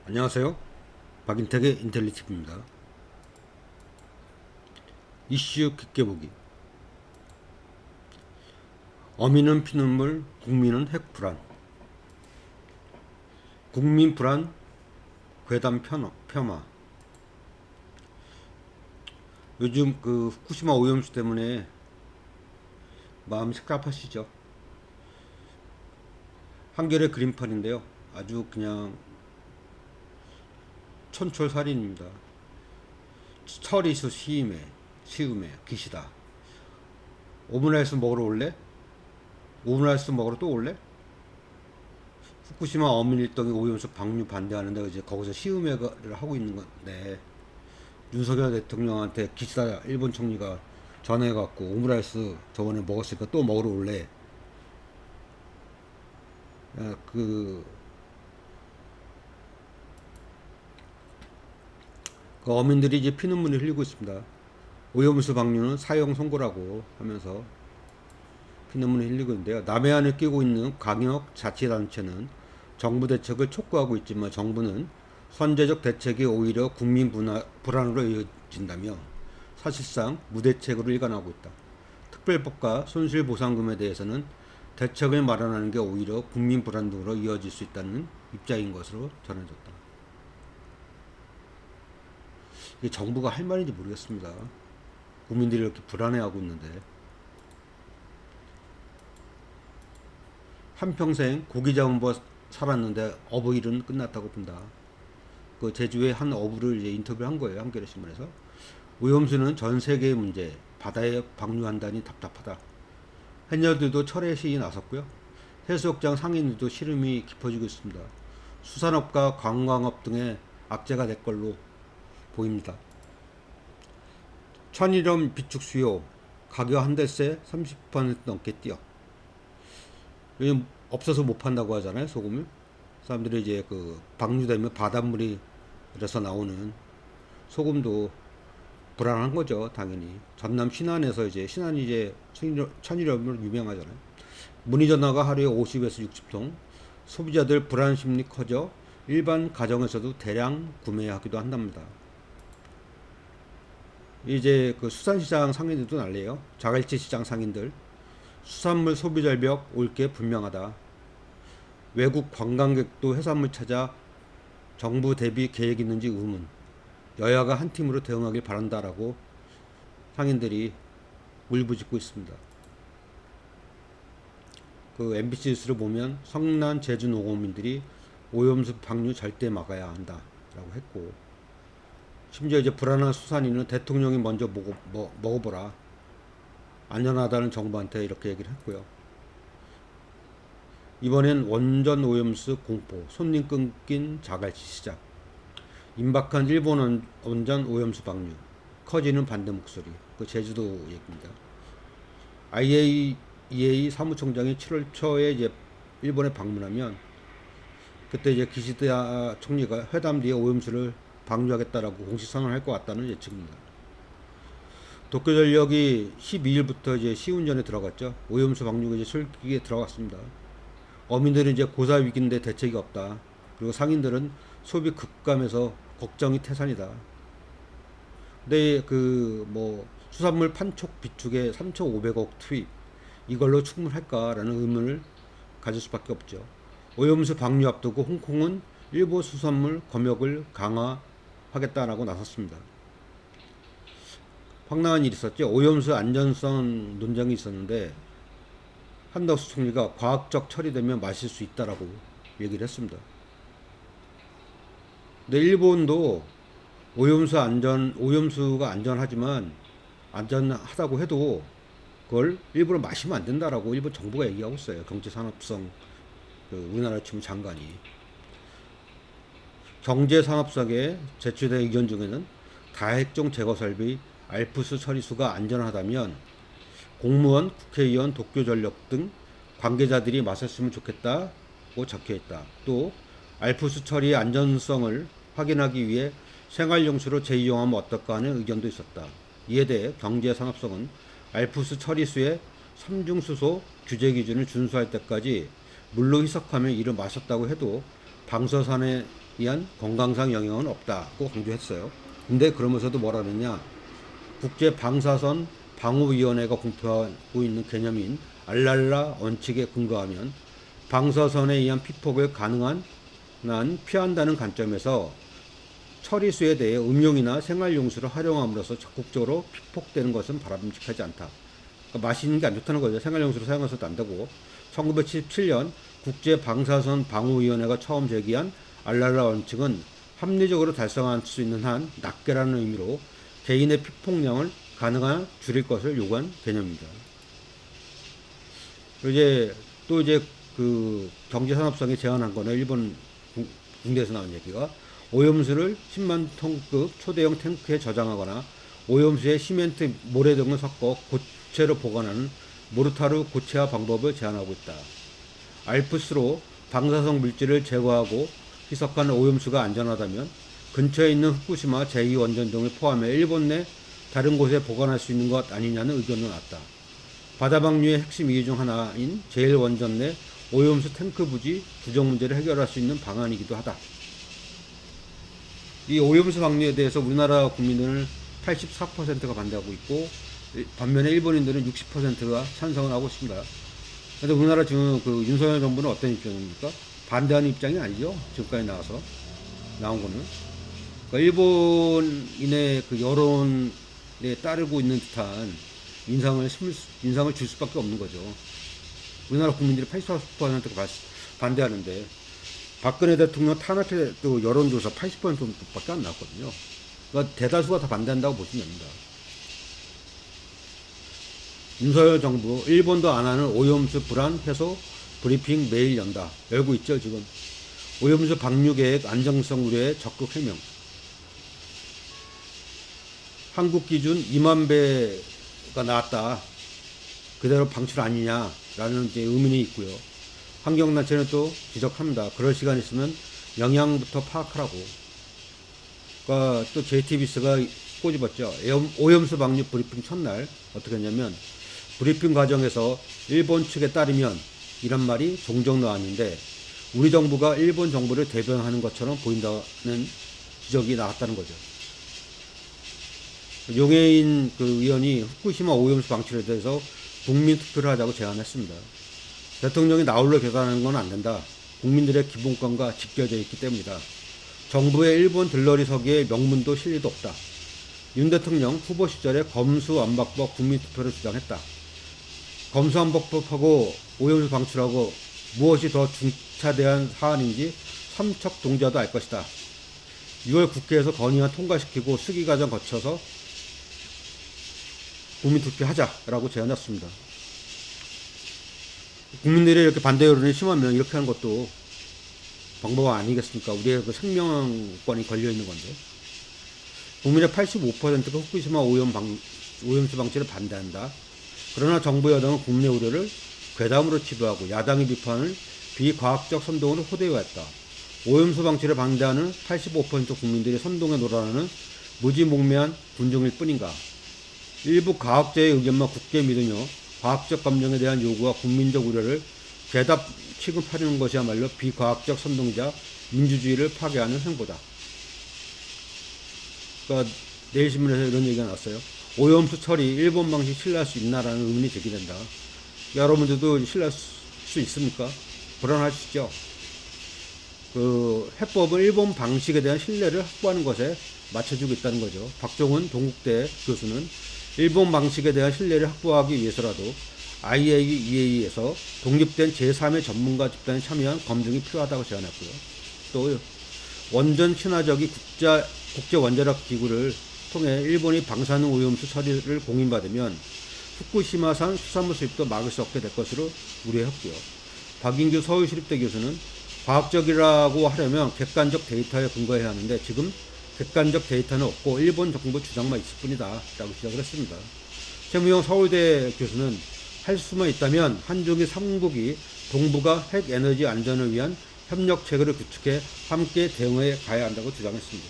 안녕하세요. 박인택의 인텔리티브입니다. 이슈 깊게 보기. 어민은 피눈물, 국민은 핵불안. 국민 불안, 괴담 폄하. 요즘 그 후쿠시마 오염수 때문에 마음 착잡하시죠? 한겨레 그림판인데요. 아주 그냥 촌철살인입니다. 철이수 시음에 기시다. 오므라이스 먹으러 올래? 오므라이스 먹으러 또 올래? 후쿠시마 어민일동의 오염수 방류 반대하는데 이제 거기서 시음회를 하고 있는 건데 윤석열 대통령한테 기시다 일본 총리가 전화해갖고 오므라이스 저번에 먹었으니까 또 먹으러 올래? 야, 그 어민들이 이제 피눈물을 흘리고 있습니다. 오염수 방류는 사형 선고라고 하면서 피눈물을 흘리고 있는데요. 남해안을 끼고 있는 광역 자치단체는 정부 대책을 촉구하고 있지만 정부는 선제적 대책이 오히려 국민 불안으로 이어진다며 사실상 무대책으로 일관하고 있다. 특별법과 손실보상금에 대해서는 대책을 마련하는 게 오히려 국민 불안 등으로 이어질 수 있다는 입장인 것으로 전해졌다. 이게 정부가 할 말인지 모르겠습니다. 국민들이 이렇게 불안해하고 있는데 한평생 고기 잡으며 살았는데 어부일은 끝났다고 본다. 그 제주의 한 어부를 이제 인터뷰를 한 거예요. 한겨레 신문에서. 오염수는 전 세계의 문제. 바다에 방류한다니 답답하다. 해녀들도 철회 시위 나섰고요. 해수욕장 상인들도 시름이 깊어지고 있습니다. 수산업과 관광업 등의 악재가 될 걸로 보입니다. 천일염 비축 수요 가격 한 대세 30% 넘게 뛰어. 요즘 없어서 못 판다고 하잖아요, 소금을. 사람들이 이제 그 방류되면 바닷물이 그래서 나오는 소금도 불안한 거죠, 당연히. 전남 신안에서 이제 신안이 이제 천일염으로 유명하잖아요. 문의 전화가 하루에 50에서 60통. 소비자들 불안 심리 커져 일반 가정에서도 대량 구매하기도 한답니다. 이제 그 수산시장 상인들도 난리예요. 자갈치 시장 상인들. 수산물 소비 절벽 올 게 분명하다. 외국 관광객도 해산물 찾아 정부 대비 계획 있는지 의문. 여야가 한 팀으로 대응하길 바란다라고 상인들이 울부짖고 있습니다. 그 MBC 뉴스를 보면 성난 제주 농어민들이 오염수 방류 절대 막아야 한다라고 했고, 심지어 이제 불안한 수산인은 대통령이 먼저 먹어보라. 안전하다는 정부한테 이렇게 얘기를 했고요. 이번엔 원전 오염수 공포, 손님 끊긴 자갈치 시작. 임박한 일본 원전 오염수 방류, 커지는 반대 목소리. 그 제주도 얘기입니다. IAEA 사무총장이 7월 초에 이제 일본에 방문하면 그때 이제 기시다 총리가 회담 뒤에 오염수를 방류하겠다라고 공식 선언할 것 같다는 예측입니다. 도쿄전력이 12일부터 이제 시운전에 들어갔죠. 오염수 방류가 이제 솔기에 들어갔습니다. 어민들은 이제 고사 위기인데 대책이 없다. 그리고 상인들은 소비 급감해서 걱정이 태산이다. 근데 그 뭐 수산물 판촉 비축에 3,500억 투입 이걸로 충분할까라는 의문을 가질 수밖에 없죠. 오염수 방류 앞두고 홍콩은 일부 수산물 검역을 강화하겠다라고 나섰습니다. 황당한 일이 있었죠. 오염수 안전성 논쟁이 있었는데 한덕수 총리가 과학적 처리되면 마실 수 있다라고 얘기를 했습니다. 근데 일본도 오염수가 안전하지만 안전하다고 해도 그걸 일부러 마시면 안 된다라고 일본 정부가 얘기하고 있어요. 경제산업성 그 우리나라 지금 장관이. 경제산업성에 제출된 의견 중에는 다핵종 제거 설비 알프스 처리수가 안전하다면 공무원, 국회의원, 도쿄전력 등 관계자들이 마셨으면 좋겠다고 적혀있다. 또 알프스 처리의 안전성을 확인하기 위해 생활용수로 재이용하면 어떨까 하는 의견도 있었다. 이에 대해 경제산업성은 알프스 처리수의 삼중수소 규제 기준을 준수할 때까지 물로 희석하며 이를 마셨다고 해도 방사선에 의한 건강상 영향은 없다고 강조했어요. 근데 그러면서도 뭐라 그랬냐? 국제 방사선 방호위원회가 공표하고 있는 개념인 알랄라 원칙에 근거하면 방사선에 의한 피폭을 가능한 난 피한다는 관점에서 처리수에 대해 음용이나 생활용수를 활용함으로써 적극적으로 피폭되는 것은 바람직하지 않다. 그러니까 마시는 게 안 좋다는 거죠. 생활용수로 사용해서도 안 되고. 1977년 국제 방사선 방호위원회가 처음 제기한 알랄라 원칙은 합리적으로 달성할 수 있는 한 낮게라는 의미로 개인의 피폭량을 가능한 줄일 것을 요구한 개념입니다. 또 이제 그 경제산업성에 제한한 거는 일본 군대에서 나온 얘기가 오염수를 10만 톤급 초대형 탱크에 저장하거나 오염수에 시멘트, 모래 등을 섞어 고체로 보관하는 모르타르 고체화 방법을 제한하고 있다. 알프스로 방사성 물질을 제거하고 희석한 오염수가 안전하다면 근처에 있는 후쿠시마 제2원전 등을 포함해 일본 내 다른 곳에 보관할 수 있는 것 아니냐는 의견도 났다. 바다방류의 핵심 이유 중 하나인 제1원전 내 오염수 탱크 부지 부정 문제를 해결할 수 있는 방안이기도 하다. 이 오염수 방류에 대해서 우리나라 국민들은 84%가 반대하고 있고 반면에 일본인들은 60%가 찬성을 하고 있습니다. 그런데 우리나라 지금 그 윤석열 정부는 어떤 입장입니까? 반대하는 입장이 아니죠. 지금까지 나온 거는. 그러니까 일본인의 그 여론에 따르고 있는 듯한 인상을 줄 수밖에 없는 거죠. 우리나라 국민들이 84%가 반대하는데 박근혜 대통령 탄핵에 또 여론조사 80%밖에 안 나왔거든요. 그러니까 대다수가 다 반대한다고 보시면 됩니다. 윤석열 정부 일본도 안 하는 오염수 불안 해소 브리핑 매일 열고 있죠. 지금 오염수 방류 계획 안정성 우려에 적극 해명. 한국 기준 2만 배가 나왔다. 그대로 방출 아니냐라는 이제 의문이 있고요. 환경단체는 또 지적합니다. 그럴 시간 있으면 영향부터 파악하라고. 그러니까 또 JTBC가 꼬집었죠. 오염수 방류 브리핑 첫날 어떻게 했냐면 브리핑 과정에서 일본 측에 따르면 이런 말이 종종 나왔는데 우리 정부가 일본 정부를 대변하는 것처럼 보인다는 지적이 나왔다는 거죠. 용해인 그 의원이 후쿠시마 오염수 방출에 대해서 국민 투표를 하자고 제안했습니다. 대통령이 나홀로 결단하는 건 안 된다. 국민들의 기본권과 직결되어 있기 때문이다. 정부의 일본 들러리 서기에 명분도 실리도 없다. 윤 대통령 후보 시절에 검수완박법 국민투표를 주장했다. 검수완박법하고 오염수 방출하고 무엇이 더 중차대한 사안인지 삼척동자도 알 것이다. 6월 국회에서 건의안 통과시키고 수기 과정 거쳐서 국민투표하자라고 제안했습니다. 국민들의 이렇게 반대 여론이 심하면 이렇게 하는 것도 방법 아니겠습니까? 우리의 그 생명권이 걸려 있는 건데. 국민의 85%가 후쿠시마 오염수 방출을 반대한다. 그러나 정부 여당은 국내 우려를 괴담으로 치부하고 야당의 비판을 비과학적 선동으로 호되어했다. 오염수 방출을 반대하는 85% 국민들이 선동에 놀아나는 무지몽매한 군중일 뿐인가. 일부 과학자의 의견만 굳게 믿으며 과학적 감정에 대한 요구와 국민적 우려를 대답 취급하려는 것이야말로 비과학적 선동자 민주주의를 파괴하는 행보다. 그러니까 내일신문에서 이런 얘기가 나왔어요. 오염수 처리 일본 방식 신뢰할 수 있나라는 의문이 제기된다. 여러분들도 신뢰할 수 있습니까? 불안하시죠? 그 해법은 일본 방식에 대한 신뢰를 확보하는 것에 맞춰주고 있다는 거죠. 박종훈 동국대 교수는 일본 방식에 대한 신뢰를 확보하기 위해서라도 IAEA에서 독립된 제3의 전문가 집단에 참여한 검증이 필요하다고 제안했고요. 또 원전 친화적인 국제 원자력 기구를 통해 일본이 방사능 오염수 처리를 공인받으면 후쿠시마산 수산물 수입도 막을 수 없게 될 것으로 우려했고요. 박인규 서울시립대 교수는 과학적이라고 하려면 객관적 데이터에 근거해야 하는데 지금 객관적 데이터는 없고 일본 정부 주장만 있을 뿐이다 라고 지적을 했습니다. 최무영 서울대 교수는 할 수만 있다면 한중일 3국이 동북아 핵 에너지 안전을 위한 협력 체계를 구축해 함께 대응해 가야 한다고 주장했습니다.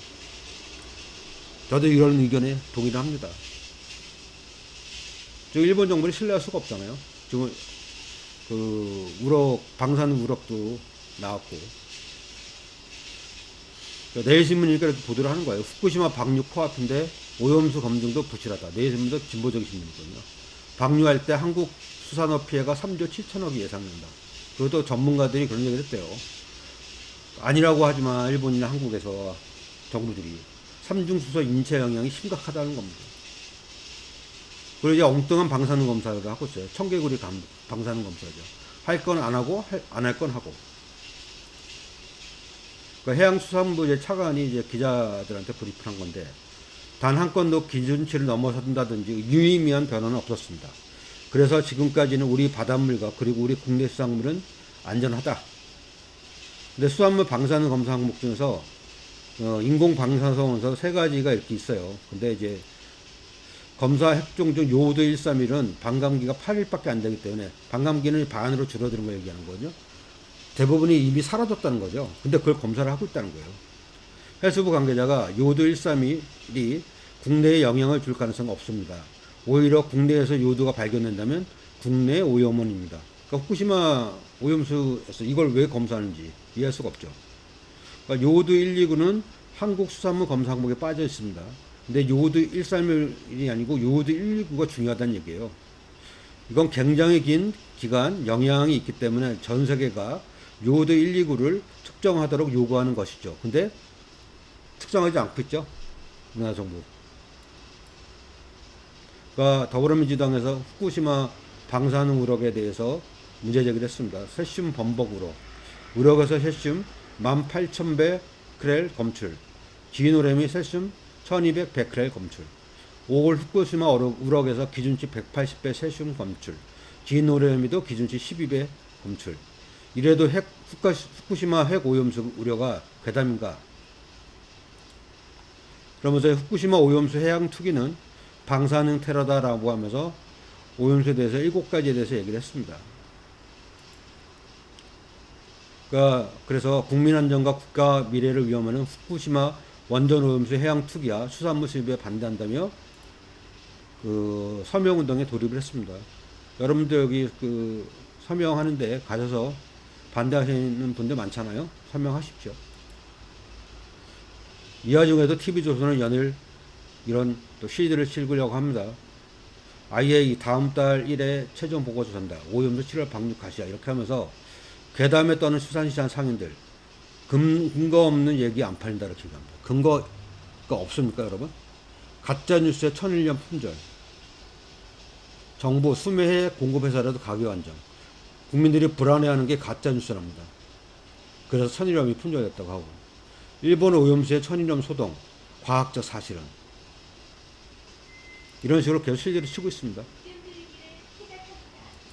저도 이런 의견에 동의를 합니다. 지금 일본 정부를 신뢰할 수가 없잖아요. 지금 그 방사능 우럭도 나왔고 내일신문이니까 이렇게 보도를 하는 거예요. 후쿠시마 방류 코앞인데 오염수 검증도 부실하다. 내일신문도 진보적인 신문이거든요. 방류할 때 한국 수산업 피해가 3조 7천억이 예상된다. 그것도 전문가들이 그런 얘기를 했대요. 아니라고 하지만 일본이나 한국에서 정부들이 삼중수소 인체 영향이 심각하다는 겁니다. 그리고 이제 엉뚱한 방사능 검사를 하고 있어요. 청개구리 방사능 검사죠. 할 건 안 하고 안 할 건 하고. 그러니까 해양수산부 이제 차관이 이제 기자들한테 브리프를 한 건데 단 한 건도 기준치를 넘어선다든지 유의미한 변화는 없었습니다. 그래서 지금까지는 우리 바닷물과 그리고 우리 국내 수산물은 안전하다. 근데 수산물 방사능 검사 항목 중에서 인공 방사성 원소 세 가지가 이렇게 있어요. 근데 이제 검사 핵종 중 요오드 131은 반감기가 8일밖에 안 되기 때문에 반감기는 반으로 줄어드는 걸 얘기하는 거죠. 대부분이 이미 사라졌다는 거죠. 근데 그걸 검사를 하고 있다는 거예요. 해수부 관계자가 요오드 131이 국내에 영향을 줄 가능성은 없습니다. 오히려 국내에서 요오드가 발견된다면 국내 오염원입니다. 그러니까 후쿠시마 오염수에서 이걸 왜 검사하는지 이해할 수가 없죠. 그러니까 요오드 129는 한국 수산물 검사 항목에 빠져 있습니다. 근데 요오드 131이 아니고 요오드 129가 중요하다는 얘기예요. 이건 굉장히 긴 기간 영향이 있기 때문에 전 세계가 요오드 129를 측정하도록 요구하는 것이죠. 근데 측정하지 않고 있죠. 우리나라 정부. 그러니까 더불어민주당에서 후쿠시마 방사능 우럭에 대해서 문제 제기를 했습니다. 세슘 범벅 우럭. 우럭에서 세슘 18,000베크렐 검출. 지노래미 세슘 1200 베크렐 검출. 5월 후쿠시마 우럭에서 기준치 180배 세슘 검출. 지노래미도 기준치 12배 검출. 이래도 후쿠시마 핵 오염수 우려가 괴담인가? 그러면서 후쿠시마 오염수 해양 투기는 방사능 테러다라고 하면서 오염수에 대해서 7가지에 대해서 얘기를 했습니다. 그래서 국민 안전과 국가 미래를 위험하는 후쿠시마 원전 오염수 해양 투기와 수산물 수입에 반대한다며 그 서명 운동에 돌입을 했습니다. 여러분들 여기 그 서명하는데 가셔서 반대하시는 분들 많잖아요. 서명하십시오. 이 와중에도 TV조선은 연일 이런 또 CD를 찍으려고 합니다. IAEA 다음 달 1에 최종 보고서 전달, 오염수 7월 방류 가시야 이렇게 하면서 괴담에 떠는 수산시장 상인들 근거 없는 얘기 안 팔린다 이렇게 얘기합니다. 근거가 없습니까 여러분? 가짜뉴스의 천일년 품절, 정부 수매해 공급회사라도 가격 안정, 국민들이 불안해하는 게 가짜뉴스랍니다. 그래서 천일염이 품절됐다고 하고, 일본 오염수의 천일염 소동, 과학적 사실은 이런 식으로 계속 실제로 치고 있습니다.